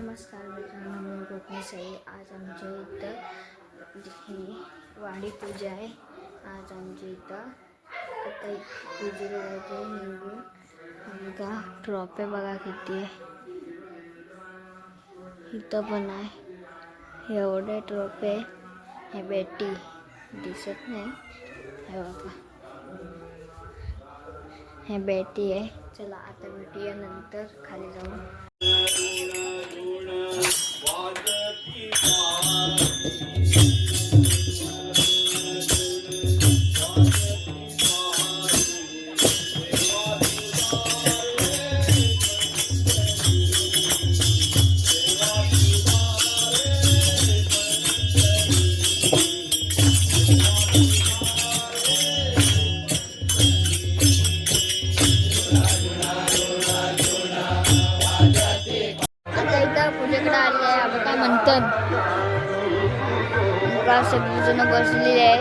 नमस्कार मित्रांनो, मी गोपी साई. आज आमच्या इथं ही वाडी पूजा आहे. आज आमच्या इथं आता पूजेला जायचं निघून. बघा ट्रॉफी बघा किती आहे. इथं पण आहे एवढे ट्रॉफी आहे. हे बेटी दिसत नाही, हे बघा हे बेटी आहे. चला आता भेटूया नंतर खाली जाऊन. पूजेकडे आले आहे. आपण काय म्हणतात बघा, सगळीजण बसलेली आहे.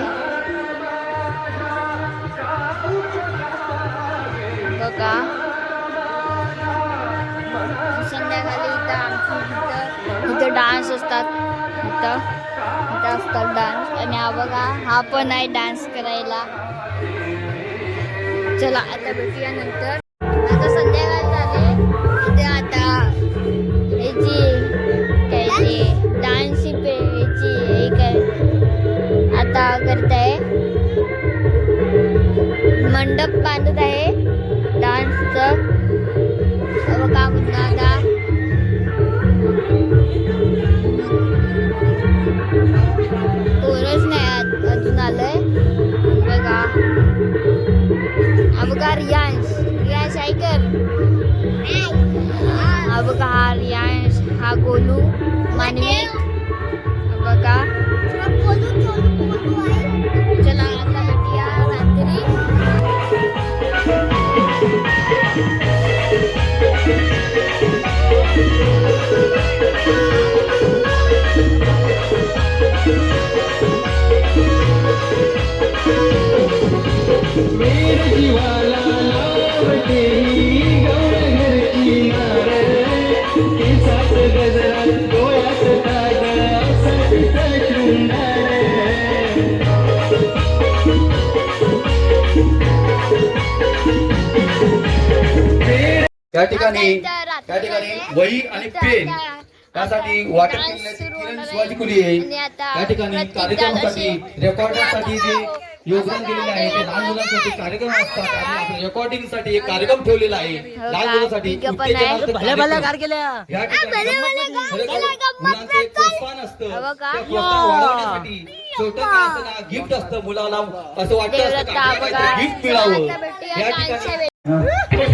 बघा संध्याकाळी इथं डान्स असतात. इथं असतात डान्स. आणि हा बघा, हा पण आहे डान्स करायला. चला आता भेटूया नंतर. आता संध्याकाळी झाले. इथे आता डान्स आता करताय. मंडप बांधत आहे डान्सचं. बघा पुन्हा आता कोणच नाही अजून आलंय. बघा बघा रियांश ऐकर. हा बघा हा रियांश, हा गोलू, मानवी. बघा चला आता भेटूया रात्री. त्या ठिकाणी वही आणि पेन त्यासाठी वॉटर किरण शिवाजी कुली आहे. त्या ठिकाणी कार्यक्रमासाठी रेकॉर्डिंगसाठी जे योगदान दिलेले आहे ते लहान मुलांसाठी कार्यक्रम असतात. आणि आपण रेकॉर्डिंगसाठी एक कार्यक्रम ठेवलेला आहे लहान मुलांसाठी. या मुलांचे प्रोत्साहन असतं. त्या प्रोत्साहन वाढवण्यासाठी छोटं असताना गिफ्ट असतं. मुलाला असं वाटतं गिफ्ट मिळावं. या ठिकाणी